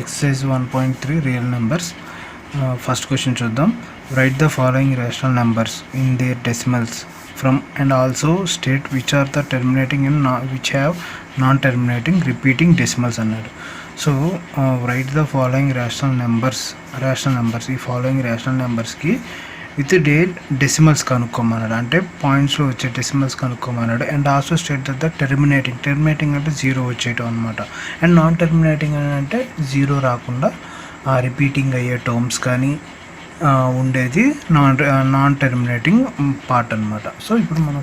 Exercise 1.3 real numbers. First question చూద్దాం. Write the following rational numbers in their decimals from and also state which are the terminating and which have non-terminating repeating decimals అన్నాడు. So write the following rational numbers. ఈ following rational numbers కి with date decimals కనుక్కోమన్నాడు, అంటే పాయింట్స్లో వచ్చే decimals కనుక్కోమన్నాడు. And also state the terminating అంటే zero వచ్చేయటం అనమాట. అండ్ నాన్ టెర్మినేటింగ్ అని అంటే జీరో రాకుండా రిపీటింగ్ అయ్యే టర్మ్స్ కానీ ఉండేది నాన్ టెర్మినేటింగ్ పార్ట్ అనమాట. సో ఇప్పుడు మనం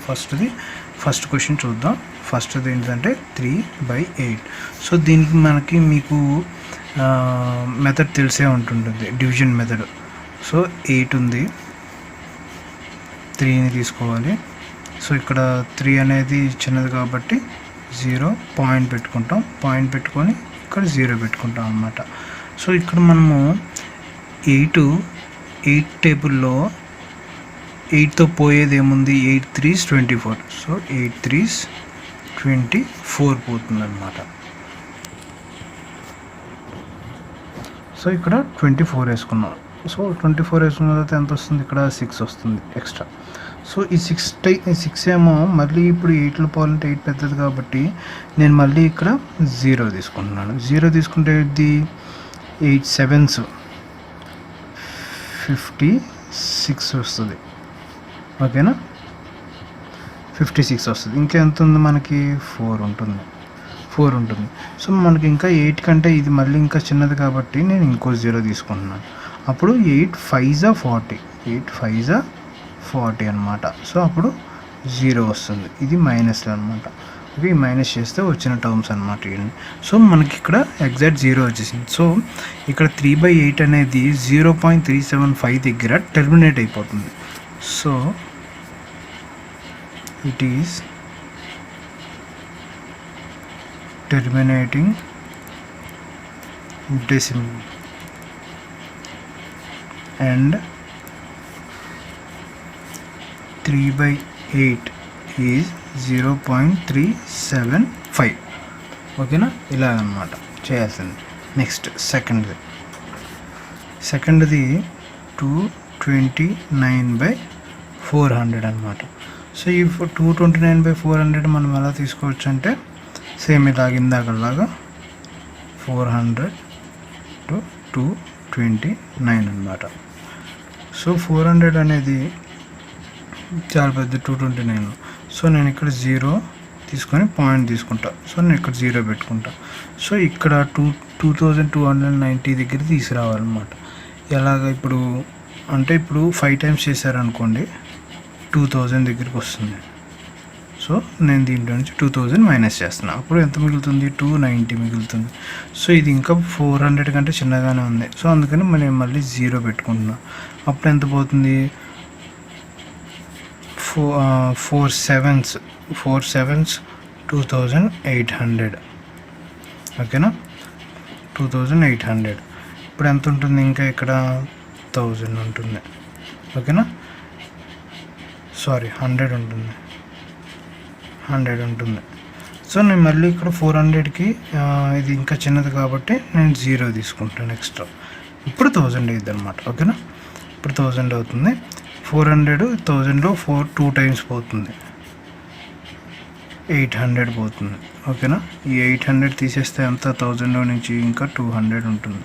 ఫస్ట్ క్వశ్చన్ చూద్దాం. ఫస్ట్ది ఏంటంటే 3/8. సో దీనికి మీకు మెథడ్ తెలిసే ఉంటుంటుంది, డివిజన్ మెథడ్. సో 8 ఉంది, 3ని తీసుకోవాలి. సో ఇక్కడ 3 అనేది చిన్నది కాబట్టి 0 పాయింట్ పెట్టుకొని ఇక్కడ 0 పెట్టుకుంటాం అన్నమాట. సో ఇక్కడ మనము 8 టేబుల్లో 8తో పోయేది ఏముంది, 8 3s 24. సో 8 3s 24 పోతుంది అన్నమాట. సో ఇక్కడ 24 వేసుకున్నాం. సో 24 వేసుకున్న తర్వాత ఎంత వస్తుంది, ఇక్కడ 6 వస్తుంది ఎక్స్ట్రా. సో ఈ 6 ఏమో మళ్ళీ ఇప్పుడు 8లో పోవాలంటే 8 పెద్దది కాబట్టి నేను మళ్ళీ ఇక్కడ 0 తీసుకుంటున్నాను. 0 తీసుకుంటే ఇది 8 7s 56 వస్తుంది. ఓకేనా, 56 వస్తుంది. ఇంకా ఎంత ఉంది మనకి, 4 ఉంటుంది. సో మనకి ఇంకా 8 కంటే ఇది మళ్ళీ ఇంకా చిన్నది కాబట్టి నేను ఇంకో 0 తీసుకుంటున్నాను. అప్పుడు 8 5s 40 అనమాట. సో అప్పుడు 0 వస్తుంది. ఇది మైనస్లో అనమాట. ఓకే, మైనస్ చేస్తే వచ్చిన టర్మ్స్ అనమాట ఇవన్నీ. సో మనకి ఇక్కడ ఎగ్జాక్ట్ 0 వచ్చేసింది. సో ఇక్కడ 3/8 అనేది 0.375 దగ్గర టెర్మినేట్ అయిపోతుంది. So it is terminating decimal and 3/8 is 0.375. ఓకేనా, ఇలా అన్నమాట చేయాల్సింది. నెక్స్ట్ సెకండ్ది 229/400 అనమాట. సో ఈ 229/400 మనం ఎలా తీసుకోవచ్చు అంటే సేమ్ ఇందాకలాగా 400 to 229 అనమాట. సో 400 అనేది చాలా పెద్ద 229. సో నేను ఇక్కడ 0 తీసుకొని పాయింట్ తీసుకుంటా. సో నేను ఇక్కడ 0 పెట్టుకుంటా. సో ఇక్కడ 2290 దగ్గర తీసుకురావాలన్నమాట. ఎలాగ ఇప్పుడు అంటే ఇప్పుడు 5 times చేశారనుకోండి 2000 దగ్గరికి వస్తుంది. సో నేను దీంట్లో నుంచి 2000 మైనస్ చేస్తున్నాను. అప్పుడు ఎంత మిగులుతుంది, 290 మిగులుతుంది. సో ఇది ఇంకా 400 కంటే చిన్నగానే ఉంది. సో అందుకని నేను మళ్ళీ 0 పెట్టుకుంటున్నాను. అప్పుడు ఎంత పోతుంది, 4 7s 2800. ఓకేనా, 2800. ఇప్పుడు ఎంత ఉంటుంది, ఇంకా ఇక్కడ 1000 ఉంటుంది. ఓకేనా, సారీ 100 ఉంటుంది. సో నేను మళ్ళీ ఇక్కడ 400కి ఇది ఇంకా చిన్నది కాబట్టి నేను 0 తీసుకుంటాను ఎక్స్ట్రా. ఇప్పుడు 1000 అయ్యిద్ది అనమాట. ఓకేనా, ఇప్పుడు 1000 అవుతుంది. 400 1000లో 2 times పోతుంది, 800 పోతుంది. ఓకేనా, ఈ 800 తీసేస్తే అంత 1000లో నుంచి ఇంకా 200 ఉంటుంది.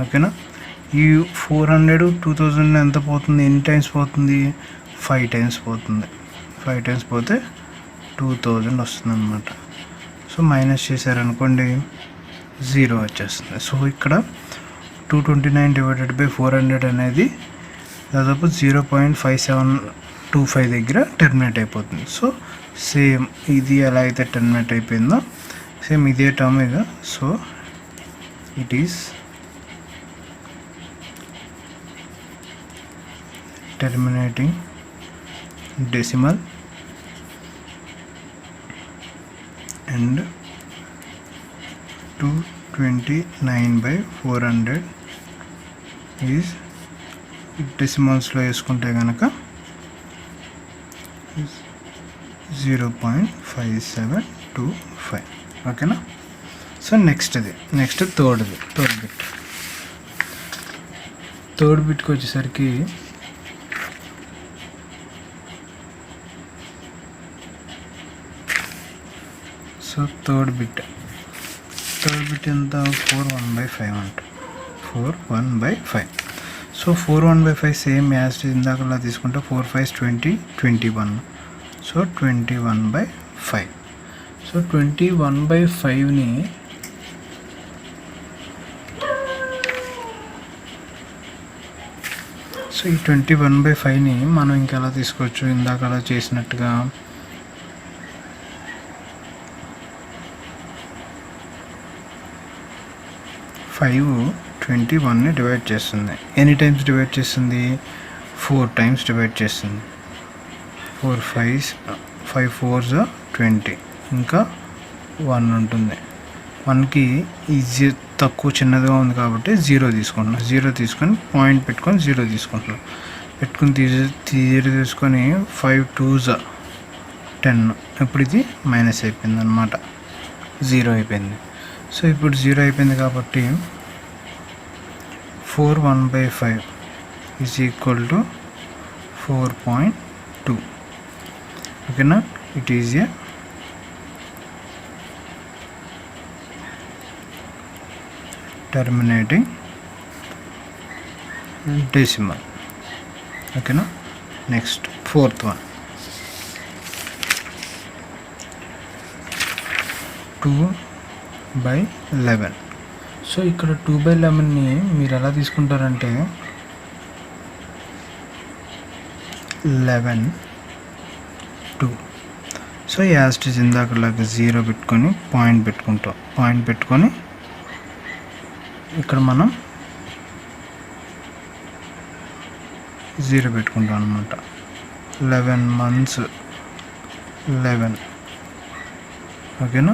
ఓకేనా, ఈ 400 2000 ఎంత పోతుంది, ఎన్ని టైమ్స్ పోతుంది, 5 times పోతుంది. 5 times పోతే 2000 వస్తుంది అనమాట. సో మైనస్ చేశారనుకోండి 0 వచ్చేస్తుంది. సో ఇక్కడ 229/400 అనేది దాదాపు 0.5725 దగ్గర టెర్మినేట్ అయిపోతుంది. సో సేమ్ ఇది ఎలా అయితే టెర్మినేట్ అయిపోయిందో సేమ్ ఇదే టర్మ్ ఇక. So it is terminating decimal and 229/400 is డెసిమల్స్లో వేసుకుంటే కనుక 0.5725. ఓకేనా. సో నెక్స్ట్ థర్డ్ బిట్కి వచ్చేసరికి సో థర్డ్ బిట్ ఎంత 4/1/5 అంట 4/1/5. సో 4/1/5 సేమ్ యాజ్ ఇందాకలా తీసుకుంటే 4 5 20 21. సో 21/5. సో 21/5ని సో ఈ 21/5ని మనం ఇంకెలా తీసుకోవచ్చు, ఇందాక అలా చేసినట్టుగా 5 21ని డివైడ్ చేస్తుంది. ఎన్ని టైమ్స్ డివైడ్ చేస్తుంది? 4 టైమ్స్ డివైడ్ చేస్తుంది. 4 5 4s 20, ఇంకా 1 ఉంటుంది. 1కి ఈజీ తక్కువ చిన్నదిగా ఉంది కాబట్టి 0 తీసుకుంటున్నాం. 0 తీసుకొని పాయింట్ పెట్టుకొని 0 తీసుకుంటున్నాం. పెట్టుకుని 0 తీసుకొని 5 2s 10. ఇప్పుడు ఇది మైనస్ అయిపోయింది అనమాట, 0 అయిపోయింది. సో ఇప్పుడు 0 అయిపోయింది కాబట్టి 4/1/5 ఈజ్ ఈక్వల్ టు 4.2. ఓకేనా? It is a terminating decimal. ఓకేనా? Next fourth one 2/11. సో ఇక్కడ 2/11ని మీరు ఎలా తీసుకుంటారంటే 11 2. సో యాస్ట్ ఇందాకలాగా 0 పెట్టుకొని పాయింట్ పెట్టుకుంటాం. పాయింట్ పెట్టుకొని ఇక్కడ మనం 0 పెట్టుకుంటాం అనమాట. 11 months 11. ఓకేనా?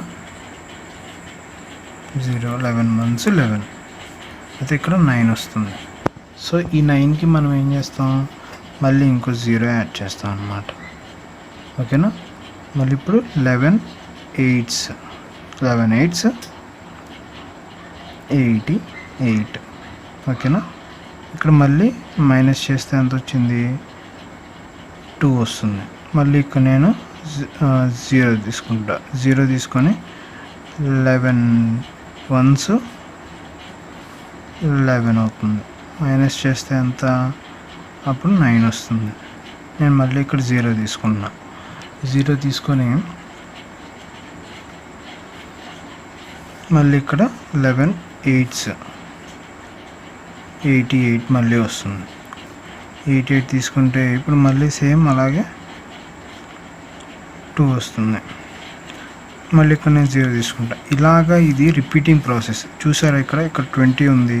11 months 11. అయితే ఇక్కడ 9 వస్తుంది. సో ఈ 9కి మనం ఏం చేస్తాం, మళ్ళీ ఇంకో 0 యాడ్ చేస్తాం అన్నమాట. ఓకేనా? మళ్ళీ ఇప్పుడు 11 8s 88. ఓకేనా? ఇక్కడ మళ్ళీ మైనస్ చేస్తే ఎంత వచ్చింది, 2 వస్తుంది. మళ్ళీ ఇక్కడ నేను 0 తీసుకుంటా. 0 తీసుకొని 11 1s 11 అవుతుంది. మైనస్ చేస్తే ఎంత, అప్పుడు 9 వస్తుంది. నేను మళ్ళీ ఇక్కడ 0 తీసుకున్నా. 0 తీసుకొని మళ్ళీ ఇక్కడ 11 8s 88 మళ్ళీ వస్తుంది. 88 తీసుకుంటే ఇప్పుడు మళ్ళీ సేమ్ అలాగే 2 వస్తుంది. మళ్ళీ ఇక్కడ నేను 0 తీసుకుంటా. ఇలాగా ఇది రిపీటింగ్ ప్రాసెస్. చూసారా, ఇక్కడ 20 ఉంది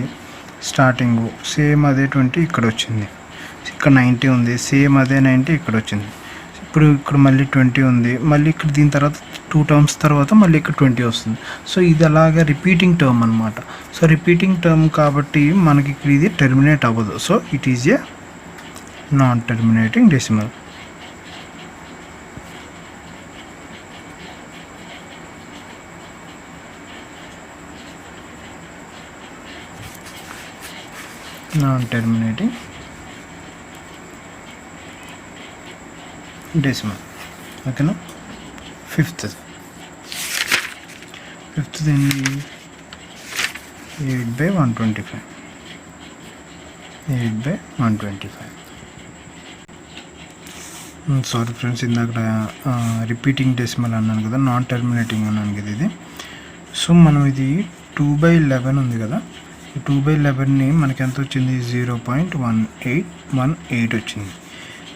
స్టార్టింగ్, సేమ్ అదే 20 ఇక్కడ వచ్చింది. ఇక్కడ 90 ఉంది, సేమ్ అదే 90 ఇక్కడ వచ్చింది. ఇప్పుడు ఇక్కడ మళ్ళీ 20 ఉంది, మళ్ళీ ఇక్కడ దీని తర్వాత 2 టర్మ్స్ తర్వాత మళ్ళీ ఇక్కడ 20 వస్తుంది. సో ఇది అలాగా రిపీటింగ్ టర్మ్ అనమాట. సో రిపీటింగ్ టర్మ్ కాబట్టి మనకి ఇక్కడ ఇది టెర్మినేట్ అవ్వదు. So it is a non terminating decimal. Decimal. ఓకేనా? ఫిఫ్త్ ఏంటి, 8/125. సారీ ఫ్రెండ్స్, ఇందాక రిపీటింగ్ డెసిమల్ అన్నాను కదా, నాన్ టెర్మినేటింగ్ అన్నాను కదా ఇది. సో మనం ఇది 2/11 ఉంది కదా, ఈ 2/11ని మనకి ఎంత వచ్చింది, 0.1818 వచ్చింది.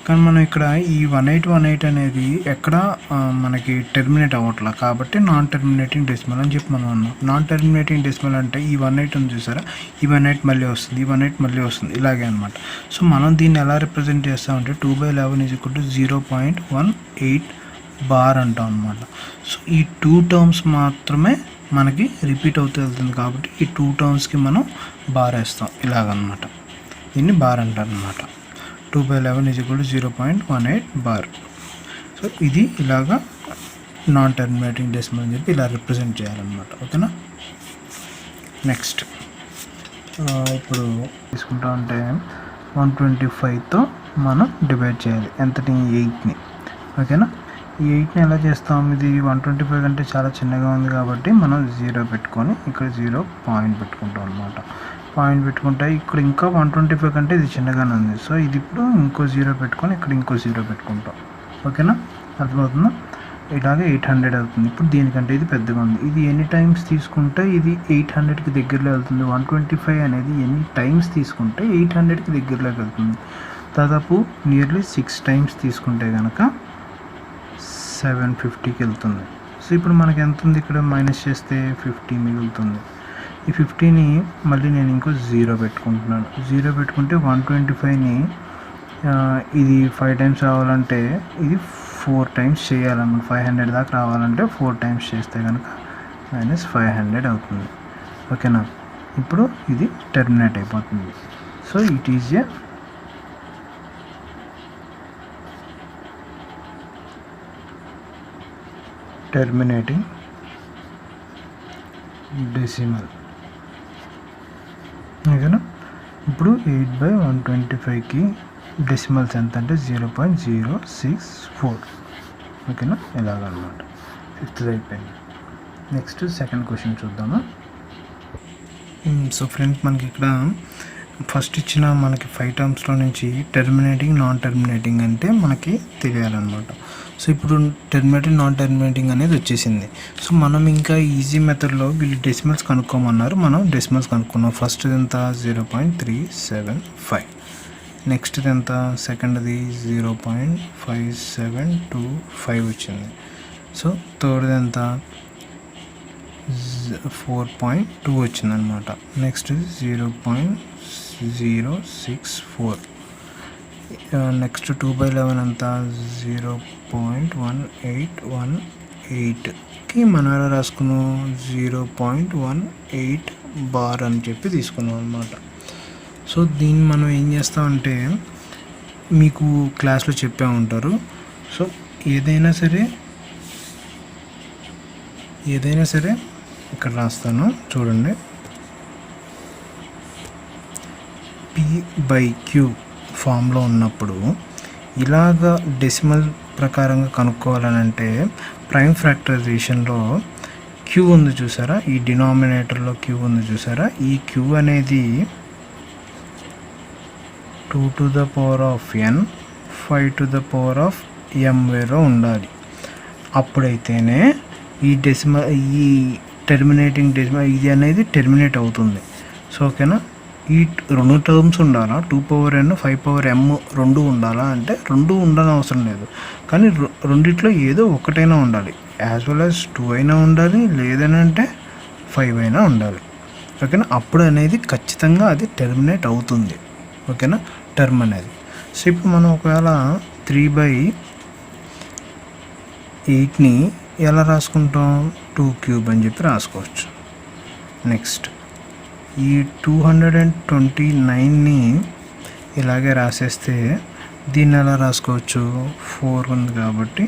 కానీ మనం ఇక్కడ ఈ 1818 అనేది ఎక్కడ మనకి టెర్మినేట్ అవ్వట్లా, కాబట్టి నాన్ టెర్మినేటింగ్ డెసిమల్ అని చెప్పి మనం అన్నాం. నాన్ టెర్మినేటింగ్ డెసిమల్ అంటే ఈ 18 ఉంది చూసారా, ఈ 18 మళ్ళీ వస్తుంది, ఈ 18 మళ్ళీ వస్తుంది, ఇలాగే అనమాట. సో మనం దీన్ని ఎలా రిప్రజెంట్ చేస్తామంటే 2/11 = 0.18 బార్ అంటాం అనమాట. సో ఈ 2 టర్మ్స్ మాత్రమే మనకి రిపీట్ అవుతూ వెళ్తుంది కాబట్టి ఈ 2 టర్మ్స్కి మనం బార్ వేస్తాం, ఇలాగనమాట. దీన్ని బార్ అంటారు అనమాట. 2/11 = 0.18 బార్. సో ఇది ఇలాగా నాన్ టెర్మినేటింగ్ డెసిమల్ అని చెప్పి ఇలా రిప్రజెంట్ చేయాలన్నమాట. ఓకేనా? నెక్స్ట్ ఇప్పుడు తీసుకుంటా ఉంటే 125తో మనం డివైడ్ చేయాలి ఎంతని 8ని. ఓకేనా, ఈ 8ని ఎలా చేస్తాం, ఇది 125 కంటే చాలా చిన్నగా ఉంది కాబట్టి మనం 0 పెట్టుకొని ఇక్కడ 0 పాయింట్ పెట్టుకుంటాం అనమాట. పాయింట్ పెట్టుకుంటే ఇక్కడ ఇంకా 125 కంటే ఇది చిన్నగానే ఉంది, సో ఇది ఇప్పుడు ఇంకో 0 పెట్టుకొని ఇక్కడ ఇంకో 0 పెట్టుకుంటాం. ఓకేనా, అర్థమవుతుందా? ఇలాగే 800 అవుతుంది. ఇప్పుడు దీనికంటే ఇది పెద్దగా ఉంది, ఇది ఎన్ని టైమ్స్ తీసుకుంటే ఇది 800కి దగ్గరలో వెళ్తుంది. 125 అనేది ఎన్ని టైమ్స్ తీసుకుంటే 800కి దగ్గరలోకి వెళ్తుంది. దాదాపు నియర్లీ 6 టైమ్స్ తీసుకుంటే కనుక 750కి వెళ్తుంది. సో ఇప్పుడు మనకి ఎంత ఉంది, ఇక్కడ మైనస్ చేస్తే 50 మిగులుతుంది. ఈ 50ని మళ్ళీ నేను ఇంకో 0 పెట్టుకుంటున్నాను. 0 పెట్టుకుంటే 125ని ఇది 5 టైమ్స్ రావాలంటే ఇది 4 టైమ్స్ చేయాలన్నమాట. 500 దాకా రావాలంటే 4 టైమ్స్ చేస్తే కనుక -500 అవుతుంది. ఓకేనా, ఇప్పుడు ఇది టెర్మినేట్ అయిపోతుంది. So it is a terminating decimal. ఓకేనా, ఇప్పుడు 8/125కి డెసిమల్స్ ఎంత అంటే 0.064. ఓకేనా, ఇలాగనమాట. 5th అయిపోయింది. నెక్స్ట్ సెకండ్ క్వశ్చన్ చూద్దాము. సో ఫ్రెండ్స్, మనకి ఇక్కడ ఫస్ట్ ఇచ్చిన మనకి 5 టర్మ్స్లో నుంచి టెర్మినేటింగ్ నాన్ టెర్మినేటింగ్ అంటే మనకి తెలియాలన్నమాట. సో ఇప్పుడు టెర్మినేటింగ్ నాన్ టెర్మినేటింగ్ అనేది వచ్చేసింది. సో మనం ఇంకా ఈజీ మెథడ్లో వీళ్ళు డెసిమల్స్ కనుక్కోమన్నారు, మనం డెసిమల్స్ కనుక్కున్నాం. ఫస్ట్ ఎంత 0.375, నెక్స్ట్ ఎంత సెకండ్ది 0.5725 వచ్చింది. సో థర్డ్ది ఎంత 4.2 వచ్చిందనమాట. నెక్స్ట్ 0.064, నెక్స్ట్ 2/11 అంతా 0.1818కి మనం ఎలా రాసుకున్నాం 0.18 బార్ అని చెప్పి తీసుకున్నాం అనమాట. సో దీన్ని మనం ఏం చేస్తామంటే మీకు క్లాస్లో చెప్పే ఉంటారు. సో ఏదైనా సరే ఇక్కడ రాస్తాను చూడండి. P/Q ఫామ్లో ఉన్నప్పుడు ఇలాగ డెసిమల్ ప్రకారంగా కనుక్కోవాలని అంటే ప్రైమ్ ఫ్యాక్టరైజేషన్లో Q ఉంది చూసారా, ఈ డినామినేటర్లో Q ఉంది చూసారా, ఈ Q అనేది 2n 5m వేలో ఉండాలి. అప్పుడైతేనే ఈ టెర్మినేటింగ్ డెసిమల్ ఇది అనేది టెర్మినేట్ అవుతుంది. సో ఓకేనా, ఈ 2 టర్మ్స్ ఉండాలా, 2n 5m రెండు ఉండాలా అంటే 2 ఉండాలని అవసరం లేదు, కానీ రెండిట్లో ఏదో ఒకటైనా ఉండాలి. యాజ్ వెల్ యాజ్ 2 అయినా ఉండాలి, లేదనంటే 5 అయినా ఉండాలి. ఓకేనా, అప్పుడు అనేది ఖచ్చితంగా అది టెర్మినేట్ అవుతుంది. ఓకేనా, టర్మ్ అనేది. సో ఇప్పుడు మనం ఒకవేళ 3/8ని ఎలా రాసుకుంటాం, 2³ అని చెప్పి రాసుకోవచ్చు. నెక్స్ట్ ఈ 229ని ఇలాగే రాసేస్తే దీన్ని ఎలా రాసుకోవచ్చు, 4 ఉంది కాబట్టి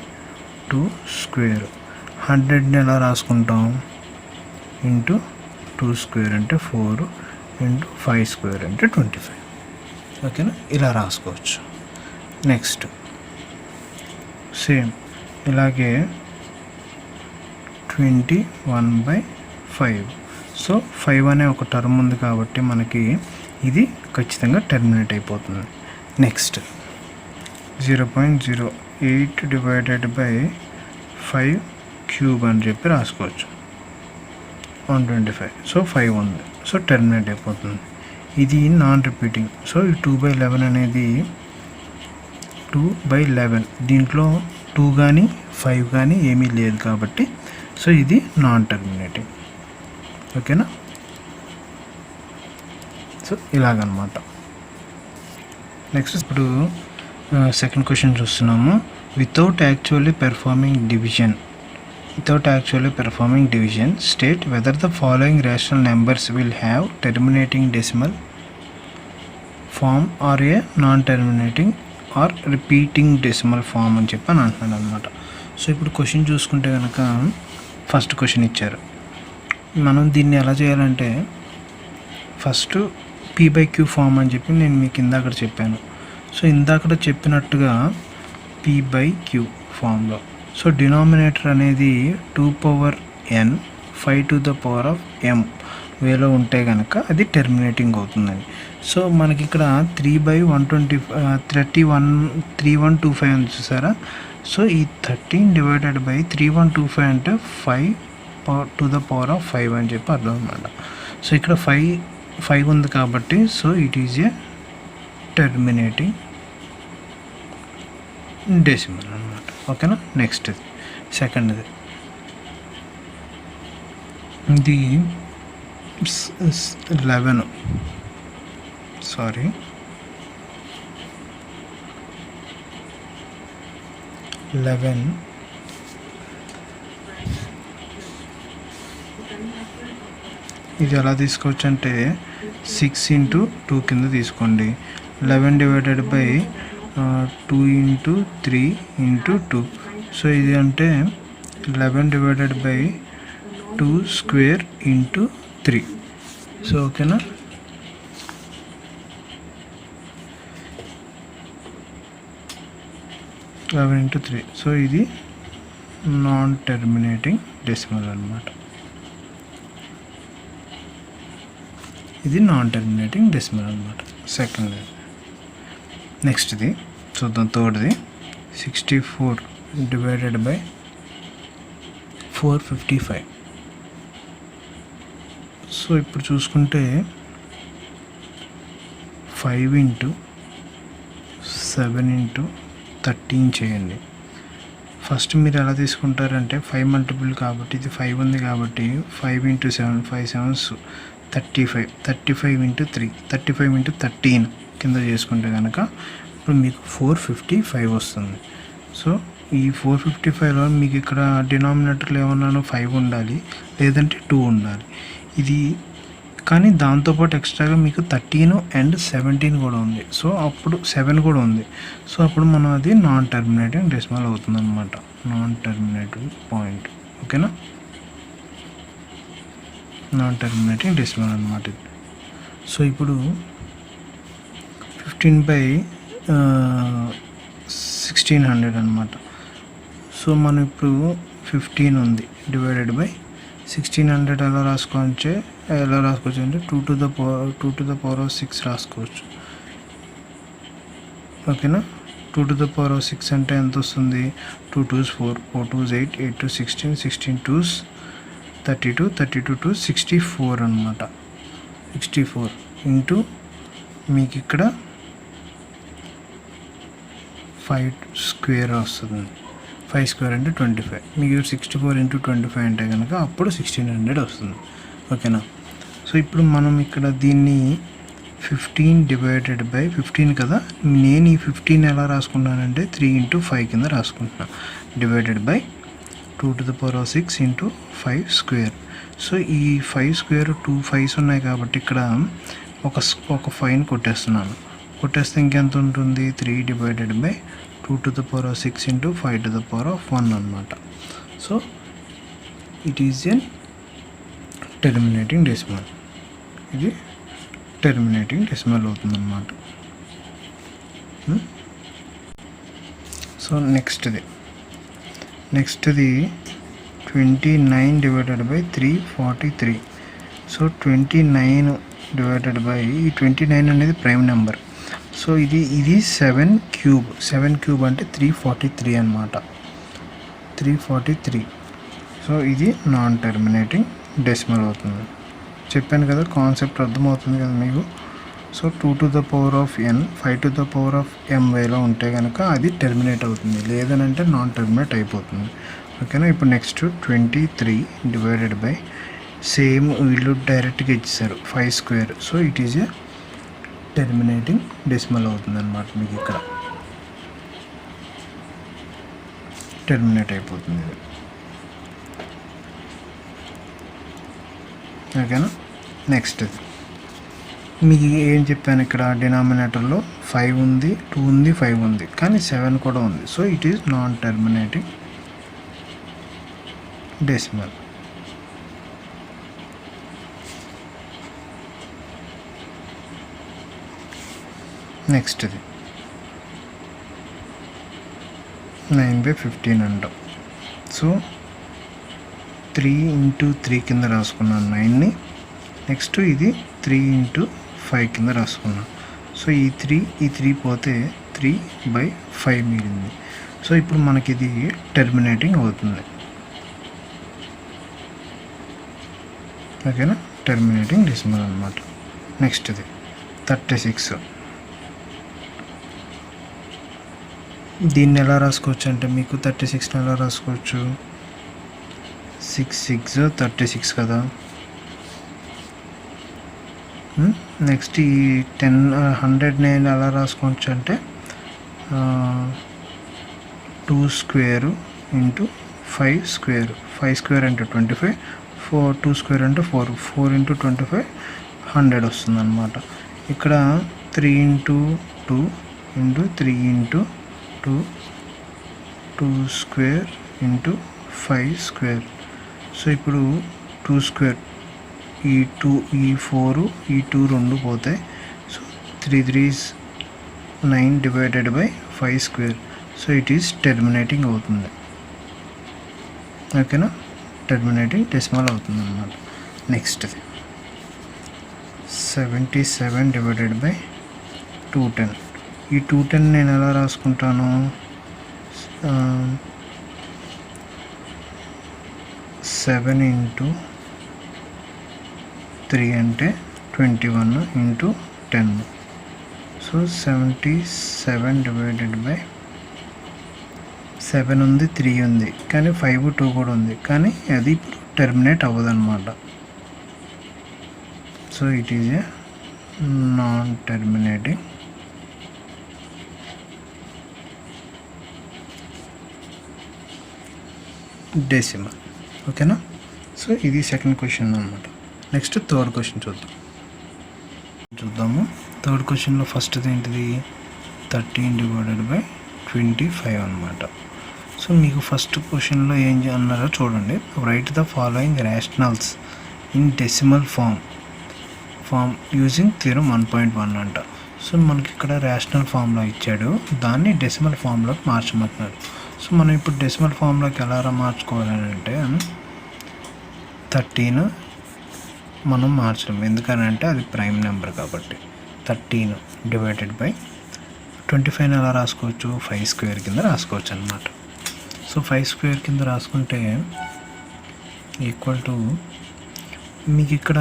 2² 100ని ఎలా రాసుకుంటాం ఇంటూ 2² అంటే 4 ఇంటూ 5² అంటే 25. ఓకేనా, ఇలా రాసుకోవచ్చు. నెక్స్ట్ సేమ్ ఇలాగే 21/5. సో 5 అనే ఒక టర్మ్ ఉంది కాబట్టి మనకి ఇది ఖచ్చితంగా టెర్మినేట్ అయిపోతుంది. నెక్స్ట్ 0.08 డివైడెడ్ బై 5³ అని చెప్పి రాసుకోవచ్చు. 125, సో 5 ఉంది, సో టెర్మినేట్ అయిపోతుంది. ఇది నాన్ రిపీటింగ్. సో ఈ 2/11 అనేది 2/11, దీంట్లో 2 కానీ 5 కానీ ఏమీ లేదు కాబట్టి సో ఇది నాన్ టెర్మినేటింగ్. ఓకేనా, సో ఇలాగనమాట. నెక్స్ట్ ఇప్పుడు సెకండ్ క్వశ్చన్ చూస్తున్నాము. Without actually performing division state whether the following rational numbers will have terminating decimal form or a non terminating or repeating decimal form అని చెప్పి అని అంటున్నాను అనమాట. సో ఇప్పుడు క్వశ్చన్ చూసుకుంటే కనుక ఫస్ట్ క్వశ్చన్ ఇచ్చారు. మనం దీన్ని ఎలా చేయాలంటే ఫస్ట్ p/q ఫామ్ అని చెప్పి నేను మీకు ఇందాక చెప్పాను. సో ఇందాక చెప్పినట్టుగా p/q ఫామ్లో సో డినామినేటర్ అనేది 2n 5m వేలో ఉంటే కనుక అది టెర్మినేటింగ్ అవుతుందండి. సో మనకి ఇక్కడ 3125 అని చూసారా. సో ఈ 13/3125 అంటే 5 అని చెప్పి అర్థం అనమాట. సో ఇక్కడ 5 ఉంది కాబట్టి so it is a terminating decimal అనమాట. ఓకేనా. నెక్స్ట్ ఇది సెకండ్ది, ఇది 11 ఇది ఎలా తీసుకోవచ్చు అంటే 6/2 కింద తీసుకోండి. 11/2 సో ఇది అంటే 11/2 స్క్వేర్ ఇంటూ 3. సో ఓకేనా. సో ఇది నాన్ టెర్మినేటింగ్ డెసిమల్ అనమాట. ఇది నాన్ టెర్మినేటింగ్ డెసిమల్ అనమాట. సెకండ్. నెక్స్ట్ది చూద్దాం. థర్డ్ది 64/455. సో ఇప్పుడు చూసుకుంటే 5/7/13 చేయండి. ఫస్ట్ మీరు ఎలా తీసుకుంటారంటే 5 మల్టిపుల్ కాబట్టి ఇది 5 ఉంది కాబట్టి 5/7 5 7 35 35/3 35/13 కింద చేసుకుంటే కనుక ఇప్పుడు మీకు 455 వస్తుంది. సో ఈ 455లో మీకు ఇక్కడ డినామినేటర్లో ఏమన్నాను 5 ఉండాలి, లేదంటే 2 ఉండాలి. ఇది కానీ దాంతోపాటు ఎక్స్ట్రాగా మీకు 13 and 17 కూడా ఉంది. సో అప్పుడు 7 కూడా ఉంది. సో అప్పుడు మనం అది నాన్ టెర్మినేటింగ్ డెసిమల్ అవుతుంది అనమాట. Non terminating point. ఓకేనా. నాన్ టెర్మినేటింగ్ డెసిమల్ అనమాట. సో ఇప్పుడు 15/1600 అనమాట. సో మనం ఇప్పుడు 15 ఉంది డివైడెడ్ బై 1600 ఎలా రాసుకోవచ్చు అంటే 2 to the power of 6 రాసుకోవచ్చు. ఓకేనా. 2 to the power of 6 అంటే ఎంత వస్తుంది? 2 2s 4 4 2s 8 8 2 16 16 2s 32 32 to 64 అనమాట. 64 ఇంటూ మీకు ఇక్కడ 5 స్క్వేర్ వస్తుంది. 5 స్క్వేర్ అంటే 25. మీకు 64 into 25 అంటే కనుక అప్పుడు 1600 వస్తుంది. ఓకేనా. సో ఇప్పుడు మనం ఇక్కడ దీన్ని 15/15 కదా. నేను ఈ 15 ఎలా రాసుకున్నానంటే 3/5 కింద రాసుకుంటున్నాను. Divided by 2 to the power of 6 into 5 square. So ఈ 5 స్క్వేర్ 2 5s ఉన్నాయి కాబట్టి ఇక్కడ ఒక 5 కొట్టేస్తున్నాను. కొట్టేస్తే ఇంకెంత ఉంటుంది? 3 divided by 2 to the power of 6 into 5 to the power of 1 అనమాట. So it is an terminating decimal. ఇది టెర్మినేటింగ్ డెసిమల్ అవుతుందన్నమాట. సో నెక్స్ట్ది 29 divided by 343. So 29 divided by ఈ 29 అనేది ప్రైమ్ నెంబర్. సో ఇది 7 క్యూబ్ అంటే 343 అనమాట. 343. సో ఇది నాన్ టెర్మినేటింగ్ డెసిమల్ అవుతుంది. చెప్పాను కదా, కాన్సెప్ట్ అర్థమవుతుంది కదా మీకు. So 2 to the power of n 5 to the power of m వేలో ఉంటే కనుక అది టెర్మినేట్ అవుతుంది, లేదనంటే నాన్ టెర్మినేట్ అయిపోతుంది. ఓకేనా. ఇప్పుడు నెక్స్ట్ 23 డివైడెడ్ బై సేమ్ వీళ్ళు డైరెక్ట్గా ఇచ్చేసారు 5 square. So it is a terminating decimal అవుతుంది అనమాట. మీకు ఇక్కడ టెర్మినేట్ అయిపోతుంది ఇది. ఓకేనా. నెక్స్ట్ మీకు ఏం చెప్పాను, ఇక్కడ డినామినేటర్లో 5 ఉంది, 2 ఉంది, 5 ఉంది, కానీ 7 కూడా ఉంది. So it is non terminating decimal. Next ఇది 9/15 అంటాం. సో 3 into 3 కింద రాసుకున్నాను 9ని. నెక్స్ట్ ఇది 3 into 5 కింద రాసుకున్నాను. సో ఈ 3 పోతే 3/5 మిగిలింది. సో ఇప్పుడు మనకి ఇది టెర్మినేటింగ్ అవుతుంది. ఓకేనా, టెర్మినేటింగ్ డెసిమల్ అనమాట. నెక్స్ట్ ఇది 36. దీన్ని ఎలా రాసుకోవచ్చు అంటే మీకు 36ని ఎలా రాసుకోవచ్చు, 6 6 36 కదా. నెక్స్ట్ ఈ 100ని ఎలా రాసుకోవచ్చు అంటే 2 square into 5 square. 5 square అంటే 25, 2 square అంటే 4 into 25 100 వస్తుంది అనమాట. ఇక్కడ 3 into 2 into 3 into 2 square into 5 square. So ఇప్పుడు 2 square, ఈ 2 ఈ 4 ఈ 2 రెండు పోతాయి. So 3 3s 9 /5 square. So it is terminating అవుతుంది. ఓకేనా, టెర్మినేటింగ్ డెసిమల్ అవుతుంది అన్నమాట. నెక్స్ట్ 77 /210. ఈ 210 నేను ఎలా రాసుకుంటాను, 7 into 3 అంటే 21 into 10. సో 77 7 ఉంది, 3 ఉంది, కానీ 5 2 కూడా ఉంది, కానీ అది ఇప్పుడు టెర్మినేట్ అవ్వదన్నమాట. So it is a non terminating decimal. ఓకేనా, సో ఇది సెకండ్ క్వశ్చన్ అనమాట. నెక్స్ట్ థర్డ్ క్వశ్చన్ చూద్దాము. థర్డ్ క్వశ్చన్లో ఫస్ట్ది ఏంటిది, 13/25 అనమాట. సో మీకు ఫస్ట్ క్వశ్చన్లో ఏం అన్నారో చూడండి. Write the following rationals in decimal form using theorem 1.1 అంట. సో మనకి ఇక్కడ రేషనల్ ఫామ్లో ఇచ్చాడు, దాన్ని డెసిమల్ ఫామ్లోకి మార్చమంటున్నాడు. సో మనం ఇప్పుడు డెసిమల్ ఫామ్లోకి ఎలా మార్చుకోవాలంటే 13 మనం మార్చడం, ఎందుకనంటే అది ప్రైమ్ నెంబర్ కాబట్టి. 13/25 ఎలా రాసుకోవచ్చు, 5 square కింద రాసుకోవచ్చు అనమాట. సో 5 square కింద రాసుకుంటే ఈక్వల్ టు మీకు ఇక్కడ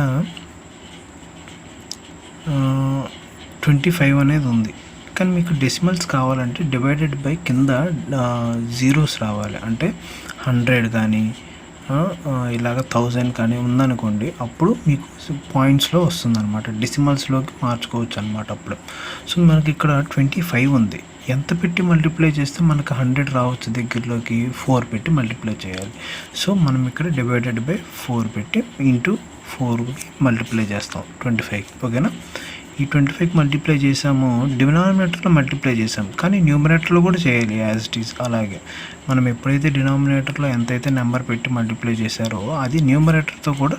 25 అనేది ఉంది, కానీ మీకు డెసిమల్స్ కావాలంటే డివైడెడ్ బై కింద జీరోస్ రావాలి. అంటే 100 కానీ ఇలాగ 1000 కానీ ఉందనుకోండి, అప్పుడు మీకు పాయింట్స్లో వస్తుంది అనమాట, డెసిమల్స్లోకి మార్చుకోవచ్చు అనమాట అప్పుడు. సో మనకి ఇక్కడ 25 ఉంది, ఎంత పెట్టి మల్టిప్లై చేస్తే మనకు 100 రావచ్చు, దగ్గరలోకి 4 పెట్టి మల్టిప్లై చేయాలి. సో మనం ఇక్కడ డివైడెడ్ బై 4 పెట్టి ఇంటూ 4కి మల్టిప్లై చేస్తాం 25. ఓకేనా, ఈ 25కి మల్టిప్లై చేసాము, డినామినేటర్లో మల్టిప్లై చేసాము, కానీ న్యూమరేటర్లో కూడా చేయాలి యాజ్ ఇట్ ఈస్. అలాగే మనం ఎప్పుడైతే డినామినేటర్లో ఎంతైతే నెంబర్ పెట్టి మల్టిప్లై చేశారో అది న్యూమరేటర్తో కూడా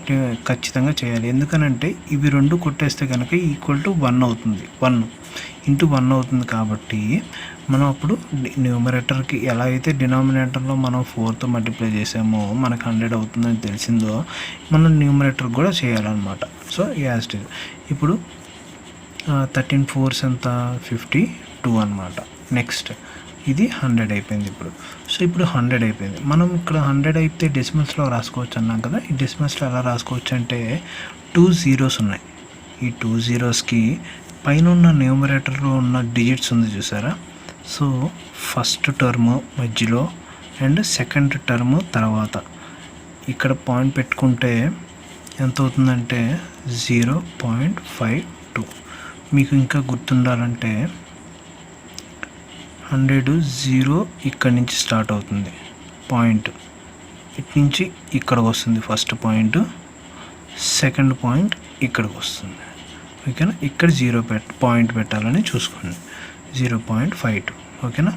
ఖచ్చితంగా చేయాలి. ఎందుకనంటే ఇవి రెండు కొట్టేస్తే కనుక ఈక్వల్ టు 1 అవుతుంది, 1 into 1 అవుతుంది. కాబట్టి మనం అప్పుడు న్యూమరేటర్కి ఎలా అయితే డినామినేటర్లో మనం 4తో మల్టిప్లై చేసామో మనకు 100 అవుతుందని తెలిసిందో, మనం న్యూమరేటర్ కూడా చేయాలన్నమాట. So as it is. ఇప్పుడు 13 4s ఎంత, 52 అనమాట. నెక్స్ట్ ఇది 100 అయిపోయింది ఇప్పుడు. సో ఇప్పుడు 100 అయిపోయింది. మనం ఇక్కడ 100 అయితే డెసిమల్స్లో రాసుకోవచ్చు అన్నాం కదా. ఈ డెసిమల్స్లో ఎలా రాసుకోవచ్చు అంటే 2 zeros ఉన్నాయి. ఈ 2 zeroస్కి పైన ఉన్న న్యూమరేటర్లో ఉన్న డిజిట్స్ ఉంది చూసారా. సో ఫస్ట్ టర్మ్ మధ్యలో అండ్ సెకండ్ టర్మ్ తర్వాత ఇక్కడ పాయింట్ పెట్టుకుంటే ఎంత అవుతుందంటే 0.52. మీకు ఇంకా గుర్తుండాలంటే 100 0 ఇక్కడి నుంచి స్టార్ట్ అవుతుంది పాయింట్, ఇటు నుంచి ఇక్కడికి వస్తుంది ఫస్ట్ పాయింట్, సెకండ్ పాయింట్ ఇక్కడికి వస్తుంది. ఓకేనా, ఇక్కడ 0 పాయింట్ పెట్టాలని చూసుకోండి, 0.52. ఓకేనా,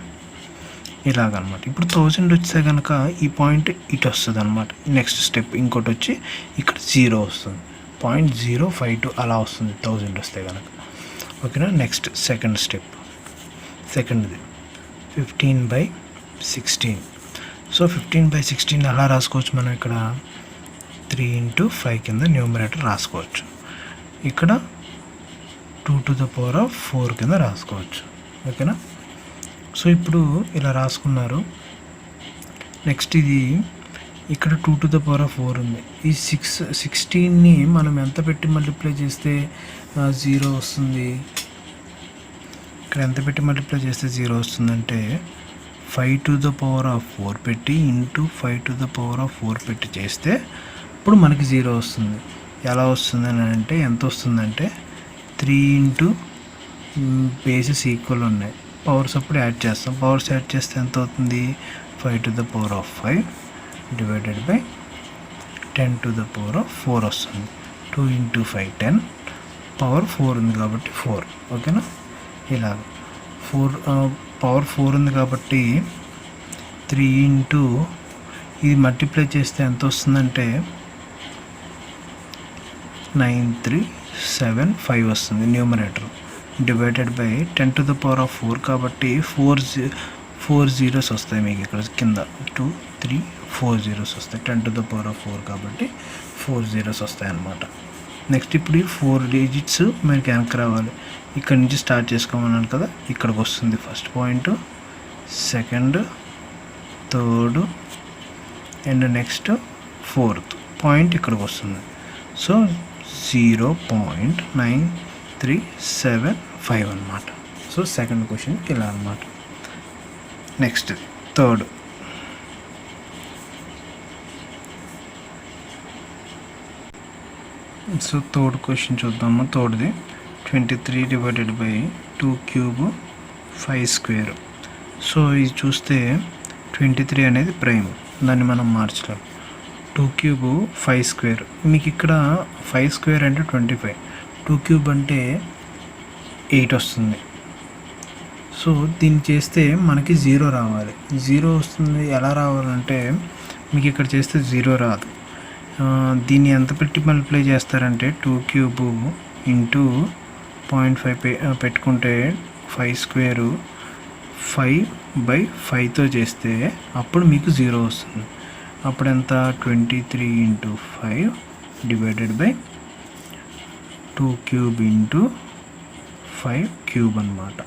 ఇలాగనమాట. ఇప్పుడు 1000 వస్తే కనుక ఈ పాయింట్ ఇటు వస్తుంది అనమాట. నెక్స్ట్ స్టెప్ ఇంకోటి వచ్చి ఇక్కడ 0 వస్తుంది, 0.052 అలా వస్తుంది 1000 వస్తే కనుక. ఓకేనా. నెక్స్ట్ సెకండ్ స్టెప్, సెకండ్ది 15/16. సో 15/16 ఎలా రాసుకోవచ్చు మనం? ఇక్కడ 3 × 5 కింద న్యూమరేటర్ రాసుకోవచ్చు. ఇక్కడ 2⁴ కింద రాసుకోవచ్చు. ఓకేనా. సో ఇప్పుడు ఇలా రాసుకున్నారు. నెక్స్ట్ ఇది ఇక్కడ 2⁴ ఉంది. ఈ 16ని మనం ఎంత పెట్టి మల్టిప్లై చేస్తే 0 వస్తుంది? ఇక్కడ ఎంత పెట్టి మల్టిప్లై చేస్తే 0 వస్తుందంటే 5⁴ పెట్టి ఇంటూ 5⁴ పెట్టి చేస్తే ఇప్పుడు మనకి 0 వస్తుంది. ఎలా వస్తుంది అని అంటే ఎంత వస్తుందంటే 3 × బేసెస్ ఈక్వల్ ఉన్నాయి, పవర్స్ అప్పుడు యాడ్ చేస్తాం. పవర్స్ యాడ్ చేస్తే ఎంత అవుతుంది? 5⁵ డివైడెడ్ బై 10⁴ వస్తుంది. 2 × 5 10, పవర్ 4 ఉంది కాబట్టి 4. ఓకేనా. ఇలాగ 4 పవర్ 4 ఉంది కాబట్టి 3 × ఇది మల్టిప్లై చేస్తే ఎంత వస్తుందంటే 9375 వస్తుంది న్యూమరేటర్. డివైడెడ్ బై 10⁴ కాబట్టి 4 zeros వస్తాయి మీకు ఇక్కడ కింద. 2 3 4 zeros వస్తాయి. 10⁴ కాబట్టి 4 zeros వస్తాయి అన్నమాట. నెక్స్ట్ ఇప్పుడు ఈ 4 digits మనకి వెనక్కి రావాలి. ఇక్కడ నుంచి స్టార్ట్ చేసుకోమన్నాను కదా, ఇక్కడికి వస్తుంది first point, second, third and next 4th point ఇక్కడికి వస్తుంది. సో 0.9375 అన్నమాట. సో సెకండ్ క్వశ్చన్ ఇలా అన్నమాట. Next third, so third question చూద్దాము. థర్డ్ది 23 డివైడెడ్ బై 2³ 5². సో ఇది చూస్తే 23 అనేది ప్రైమ్, దాన్ని మనం మార్చలేం. 2³ 5². మీకు ఇక్కడ 5² అంటే 25, 2³ అంటే 8 వస్తుంది. సో దీన్ని చేస్తే మనకి 0 రావాలి. 0 వస్తుంది. ఎలా రావాలంటే మీకు ఇక్కడ చేస్తే 0 రాదు. దీన్ని ఎంత పెట్టి మల్టిప్లై చేస్తారంటే 2³ ఇంటూ 0.5 పెట్టుకుంటే 5² 5/5తో చేస్తే అప్పుడు మీకు 0 వస్తుంది. అప్పుడు ఎంత? 23 × 5 డివైడెడ్ బై 2³ ఇంటూ 5³ అన్నమాట.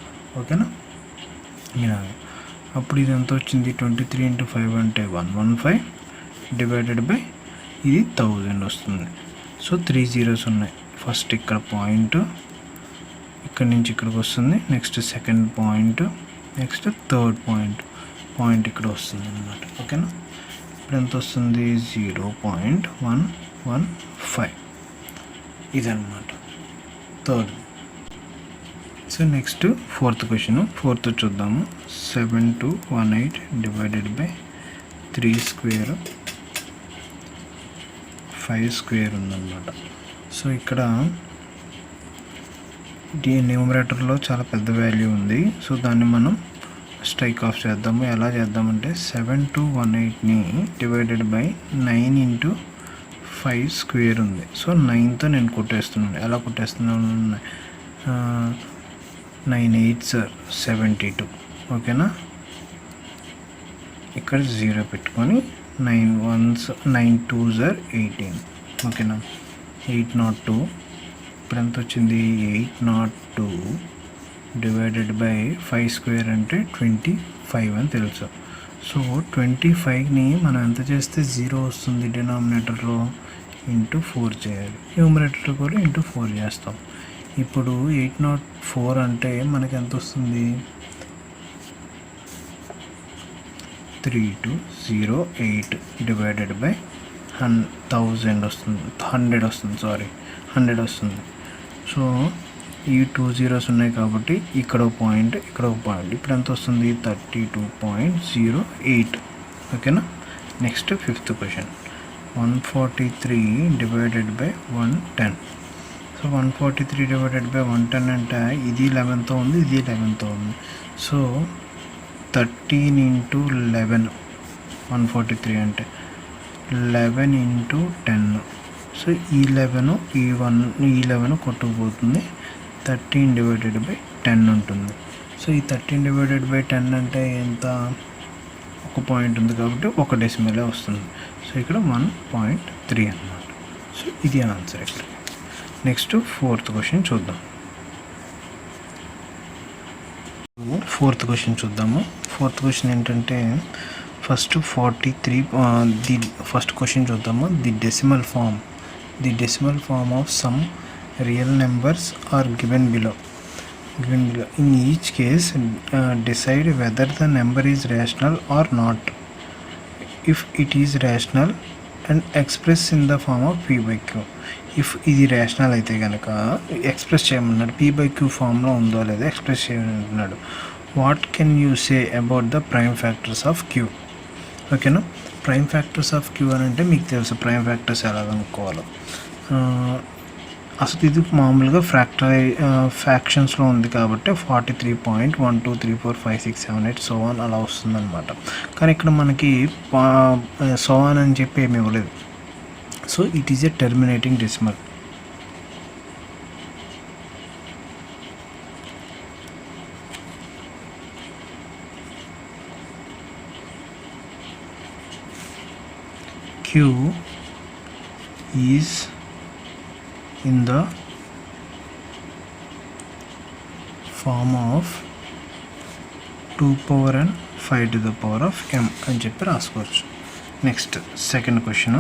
ఓకేనా. ఇలా అప్పుడు ఇది ఎంత వచ్చింది? 23 × 5 అంటే 115 డివైడెడ్ బై ఇది 1000 వస్తుంది. సో 3 zeros ఉన్నాయి. ఫస్ట్ ఇక్కడ పాయింట్, ఇక్కడ నుంచి ఇక్కడికి వస్తుంది. Next second point, next third point ఇక్కడ వస్తుంది అన్నమాట. ఓకేనా. ఇప్పుడు ఎంత వస్తుంది? 0.115 ఇదన్నమాట third. So next fourth question. Fourth చూద్దాము. 7218 డివైడెడ్ బై 3² 5² ఉందన్నమాట. సో ఇక్కడ న్యూమరేటర్లో చాలా పెద్ద వాల్యూ ఉంది. సో దాన్ని మనం స్ట్రైక్ ఆఫ్ చేద్దాము. ఎలా చేద్దామంటే 7218ని డివైడెడ్ బై 9 × 5² ఉంది. సో 9తో నేను కొట్టేస్తున్నాను. ఎలా కొట్టేస్తున్నాను? 9 8s 72. ఓకేనా. ఇక్కడ 0 పెట్టుకొని 9 1s 9 2s 18. ఓకేనా. 802. ఇప్పుడు ఎంత వచ్చింది? 802 డివైడెడ్ బై 5² అంటే 25 అని తెలుసు. సో 25ని మనం ఎంత చేస్తే 0 వస్తుంది డినామినేటర్లో? ఇంటూ 4 చేయాలి. న్యూమరేటర్ కూడా ఇంటూ 4 చేస్తాం. ఇప్పుడు 804 అంటే మనకి ఎంత వస్తుంది? 3208 డివైడెడ్ బై 1000 వస్తుంది. 100 వస్తుంది. 100 వస్తుంది. సో ఈ 2 zeros ఉన్నాయి కాబట్టి ఇక్కడ ఒక పాయింట్, ఇక్కడ ఒక పాయింట్. ఇప్పుడు ఎంత వస్తుంది? 32.08. ఓకేనా. Next fifth question. 143 divided by 110. So 143 divided by 110 అంటే ఇది 11తో ఉంది, ఇది 11తో ఉంది. సో 13 × 11 143 అంటే 11 × 10. సో ఈ 11 ఈ 11 కొట్టుకుపోతుంది. 13/10 ఉంటుంది. సో ఈ 13/10 అంటే ఎంత, ఒక పాయింట్ ఉంది కాబట్టి ఒక డెసిమలే వస్తుంది. సో ఇక్కడ 1.3 అన్నమాట. సో ఇది ఆన్సర్ ఇక్కడ. నెక్స్ట్ 4th క్వశ్చన్ చూద్దాం. 4th క్వశ్చన్ చూద్దాము. 4th క్వశ్చన్ ఏంటంటే ఫస్ట్ 43 ది ఫస్ట్ క్వశ్చన్ చూద్దాము. The decimal form of some real numbers are given below. In each case, decide whether the number is rational or not. If it is rational and express in the form of p by q. If ఇది rational అయితే కనుక express చేయమన్నాడు, p by q ఫామ్లో ఉందో లేదో express చేయమన్నాడు. What can you say about the prime factors of q? ఓకేనా. Prime factors of q అని అంటే మీకు తెలుసు ప్రైమ్ ఫ్యాక్టర్స్ ఎలా కనుక్కోవాలో. అసలు ఇది మామూలుగా ఫ్రాక్షన్స్లో ఉంది కాబట్టి 43.12345678 సో ఆన్ అలా వస్తుందన్నమాట. కానీ ఇక్కడ మనకి సో ఆన్ అని చెప్పి ఏమి ఇవ్వలేదు. So it is a terminating decimal. Q is in the form of 2 power n 5 to the power of m అని చెప్పి రాసుకోవచ్చు. Next second question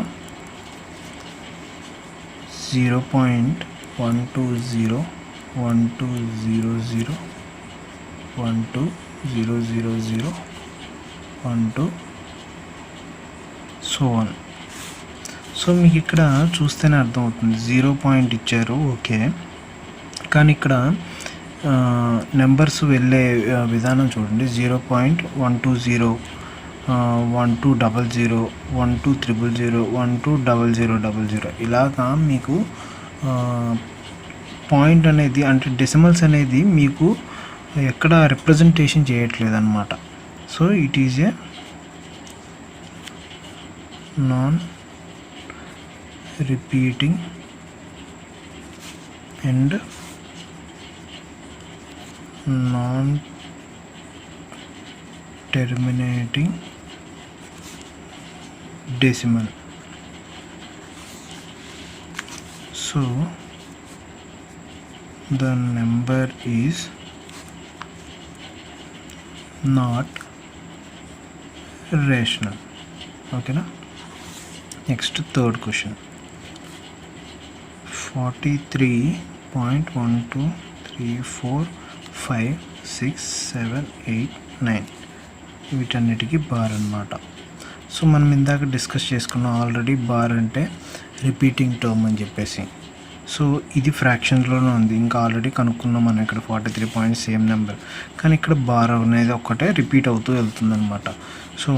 0.12012001200012 so on. So మీకు ఇక్కడ చూస్తేనే అర్థమవుతుంది 0 పాయింట్ ఇచ్చారు ఓకే, కానీ ఇక్కడ నెంబర్స్ వెళ్ళే విధానం చూడండి. 0.120 1200 12000 120000 ఇలాగా మీకు పాయింట్ అనేది అంటే డెసిమల్స్ అనేది మీకు ఎక్కడ రిప్రజెంటేషన్ చేయట్లేదు అనమాట. So it is a non repeating and non terminating decimal. So the number is not rational. Okay na. Next third question 43.12345678 వీటన్నిటికీ బార్ అన్నమాట. సో మనం ఇందాక డిస్కస్ చేసుకున్నాం ఆల్రెడీ, బార్ అంటే రిపీటింగ్ టర్మ్ అని చెప్పేసి. సో ఇది ఫ్రాక్షన్స్లోనే ఉంది, ఇంకా ఆల్రెడీ కనుక్కున్నాం మనం ఇక్కడ 43 పాయింట్ సేమ్ నెంబర్, కానీ ఇక్కడ బార్ అనేది ఒక్కటే రిపీట్ అవుతూ వెళ్తుందన్నమాట. సో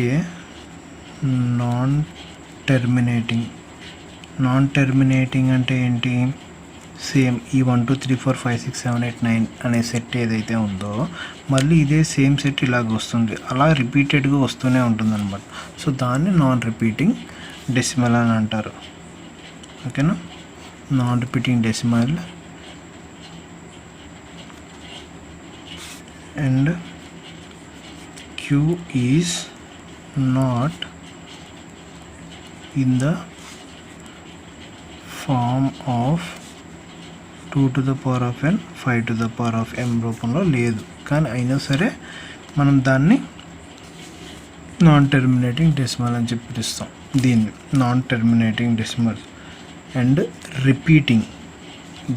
ఏ నాన్ టెర్మినేటింగ్ అంటే ఏంటి, సేమ్ ఈ 1 2 3 4 5 6 7 8 9 అనే సెట్ ఏదైతే ఉందో మళ్ళీ ఇదే సేమ్ సెట్ ఇలాగ వస్తుంది, అలా రిపీటెడ్గా వస్తూనే ఉంటుందన్నమాట. సో దాన్ని నాన్ రిపీటింగ్ డెసిమల్ అని అంటారు. ఓకేనా. Non repeating decimal and q is not in the form of 2 to the power of n 5 to the power of m రూపంలో లేదు, కానీ అయినా సరే మనం దాన్ని నాన్ టెర్మినేటింగ్ డెసిమల్ అని చెప్పి పిలుస్తాం. దీన్ని non terminating decimal and repeating,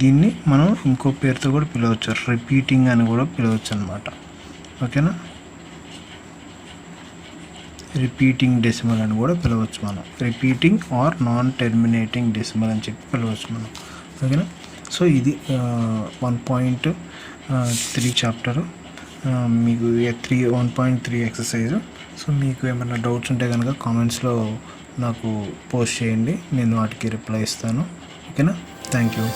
దీన్ని మనం ఇంకో పేరుతో కూడా పిలవచ్చు, రిపీటింగ్ అని కూడా పిలవచ్చు అనమాట. ఓకేనా. రిపీటింగ్ డెసిమల్ అని కూడా పిలవచ్చు మనం, repeating or non terminating decimal అని చెప్పి పిలవచ్చు మనం. ఓకేనా. సో ఇది 1.3 చాప్టరు, మీకు 1.3 ఎక్సర్సైజ్. సో మీకు ఏమైనా డౌట్స్ ఉంటే కనుక కామెంట్స్లో నాకు పోస్ట్ చేయండి, నేను వాటికి రిప్లై ఇస్తాను. ఓకేనా. Thank you.